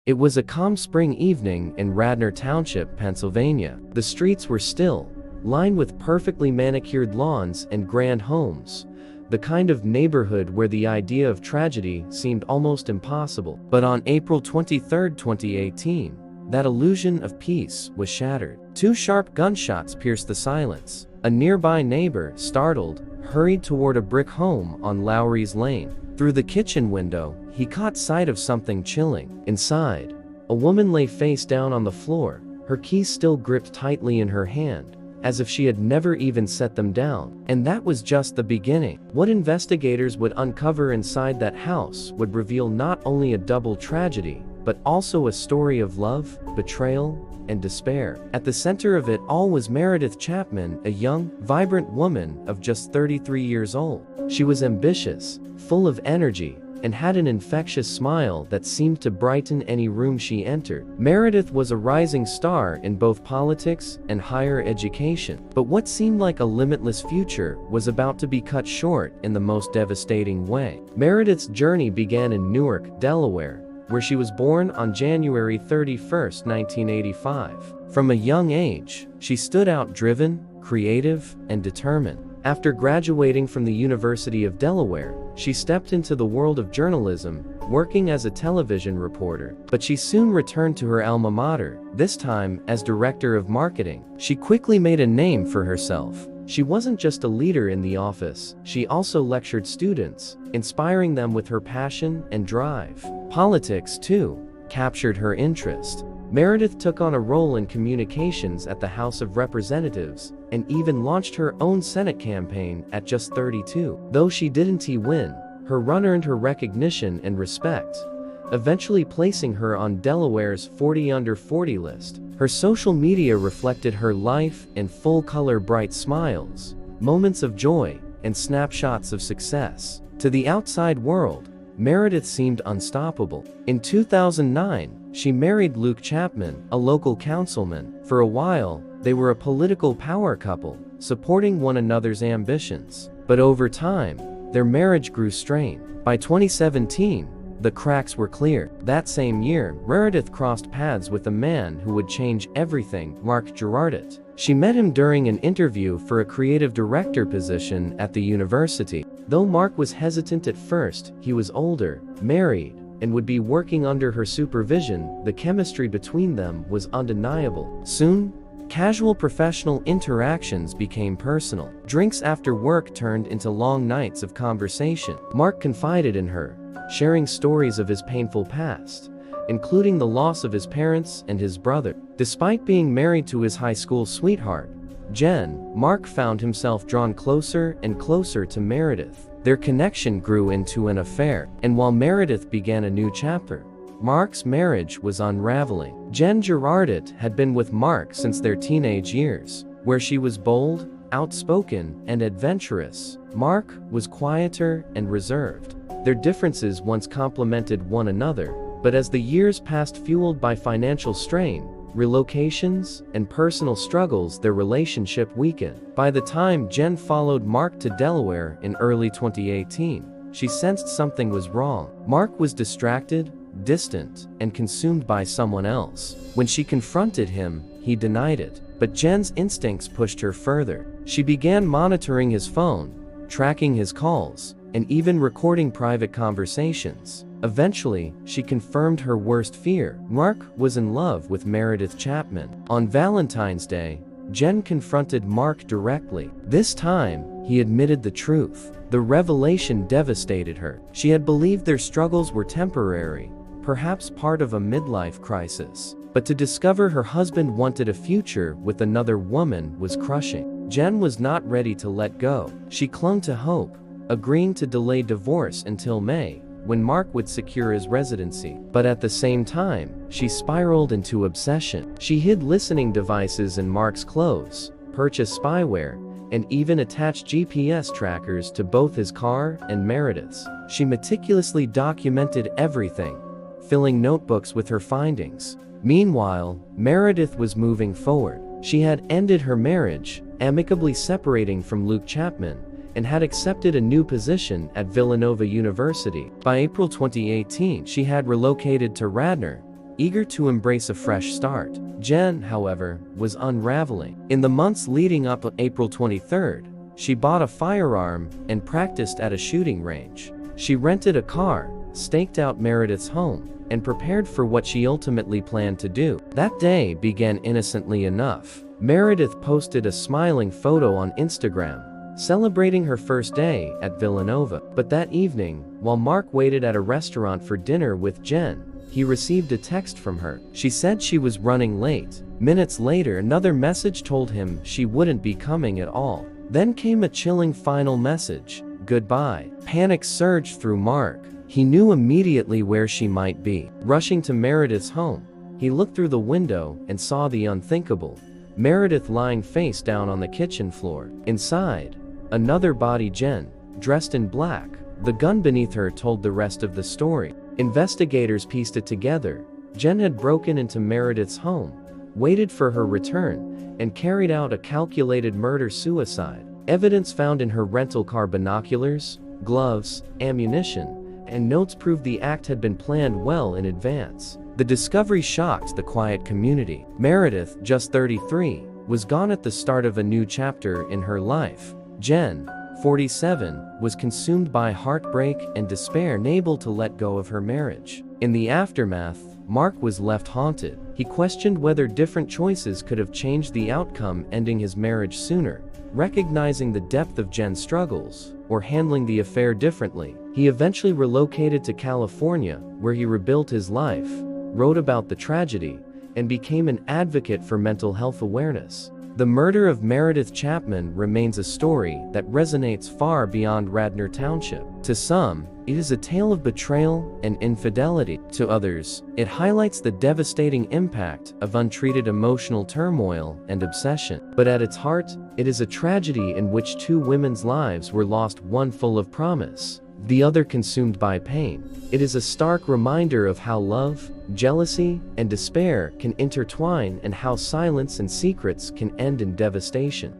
It was a calm spring evening in Radnor Township, Pennsylvania. The streets were still, lined with perfectly manicured lawns and grand homes, the kind of neighborhood where the idea of tragedy seemed almost impossible. But on April 23, 2018, that illusion of peace was shattered. Two sharp gunshots pierced the silence. A nearby neighbor, startled, hurried toward a brick home on Lowry's Lane. Through the kitchen window, he caught sight of something chilling. Inside, a woman lay face down on the floor, her keys still gripped tightly in her hand, as if she had never even set them down. And that was just the beginning. What investigators would uncover inside that house would reveal not only a double tragedy, but also a story of love, betrayal, and despair. At the center of it all was Meredith Chapman, a young, vibrant woman of just 33 years old. She was ambitious, full of energy, and had an infectious smile that seemed to brighten any room she entered. Meredith was a rising star in both politics and higher education, but what seemed like a limitless future was about to be cut short in the most devastating way. Meredith's journey began in Newark, Delaware, where she was born on January 31, 1985. From a young age, she stood out driven, creative, and determined. After graduating from the University of Delaware, she stepped into the world of journalism, working as a television reporter. But she soon returned to her alma mater, this time as director of marketing. She quickly made a name for herself. She wasn't just a leader in the office, she also lectured students, inspiring them with her passion and drive. Politics, too, captured her interest. Meredith took on a role in communications at the House of Representatives, and even launched her own Senate campaign at just 32. Though she didn't win, her run earned her recognition and respect, eventually placing her on Delaware's 40 Under 40 list. Her social media reflected her life in full-color bright smiles, moments of joy, and snapshots of success. To the outside world, Meredith seemed unstoppable. In 2009, she married Luke Chapman, a local councilman. For a while, they were a political power couple, supporting one another's ambitions. But over time, their marriage grew strained. By 2017, the cracks were clear. That same year, Meredith crossed paths with a man who would change everything, Jennair Gerardot. She met him during an interview for a creative director position at the university. Though Mark was hesitant at first, he was older, married, and would be working under her supervision. The chemistry between them was undeniable. Soon, casual professional interactions became personal. Drinks after work turned into long nights of conversation. Mark confided in her, sharing stories of his painful past, including the loss of his parents and his brother. Despite being married to his high school sweetheart, Jen, Mark found himself drawn closer and closer to Meredith. Their connection grew into an affair, and while Meredith began a new chapter, Mark's marriage was unraveling. Jennair Gerardot had been with Mark since their teenage years, where she was bold, outspoken, and adventurous. Mark was quieter and reserved. Their differences once complemented one another, but as the years passed, fueled by financial strain, relocations, and personal struggles, their relationship weakened. By the time Jen followed Mark to Delaware in early 2018, she sensed something was wrong. Mark was distracted, distant, and consumed by someone else. When she confronted him, he denied it. But Jen's instincts pushed her further. She began monitoring his phone, tracking his calls, and even recording private conversations. Eventually, she confirmed her worst fear. Mark was in love with Meredith Chapman. On Valentine's Day, Jen confronted Mark directly. This time, he admitted the truth. The revelation devastated her. She had believed their struggles were temporary, perhaps part of a midlife crisis. But to discover her husband wanted a future with another woman was crushing. Jen was not ready to let go. She clung to hope, agreeing to delay divorce until May, when Mark would secure his residency. But at the same time, she spiraled into obsession. She hid listening devices in Mark's clothes, purchased spyware, and even attached GPS trackers to both his car and Meredith's. She meticulously documented everything, filling notebooks with her findings. Meanwhile, Meredith was moving forward. She had ended her marriage, amicably separating from Luke Chapman, and had accepted a new position at Villanova University. By April 2018, she had relocated to Radnor, eager to embrace a fresh start. Jen, however, was unraveling. In the months leading up to April 23rd, she bought a firearm and practiced at a shooting range. She rented a car, staked out Meredith's home, and prepared for what she ultimately planned to do. That day began innocently enough. Meredith posted a smiling photo on Instagram, celebrating her first day at Villanova. But that evening, while Mark waited at a restaurant for dinner with Jen, he received a text from her. She said she was running late. Minutes later, another message told him she wouldn't be coming at all. Then came a chilling final message: goodbye. Panic surged through Mark. He knew immediately where she might be. Rushing to Meredith's home, he looked through the window and saw the unthinkable. Meredith lying face down on the kitchen floor. Inside, another body, Jen, dressed in black. The gun beneath her told the rest of the story. Investigators pieced it together. Jen had broken into Meredith's home, waited for her return, and carried out a calculated murder-suicide. Evidence found in her rental car, binoculars, gloves, ammunition, and notes proved the act had been planned well in advance. The discovery shocked the quiet community. Meredith, just 33, was gone at the start of a new chapter in her life. Jen, 47, was consumed by heartbreak and despair, unable to let go of her marriage. In the aftermath, Mark was left haunted. He questioned whether different choices could have changed the outcome, ending his marriage sooner, recognizing the depth of Jen's struggles, or handling the affair differently. He eventually relocated to California, where he rebuilt his life, wrote about the tragedy, and became an advocate for mental health awareness. The murder of Meredith Chapman remains a story that resonates far beyond Radnor Township. To some, it is a tale of betrayal and infidelity. To others, it highlights the devastating impact of untreated emotional turmoil and obsession. But at its heart, it is a tragedy in which two women's lives were lost, one full of promise, the other consumed by pain. It is a stark reminder of how love, jealousy, and despair can intertwine, and how silence and secrets can end in devastation.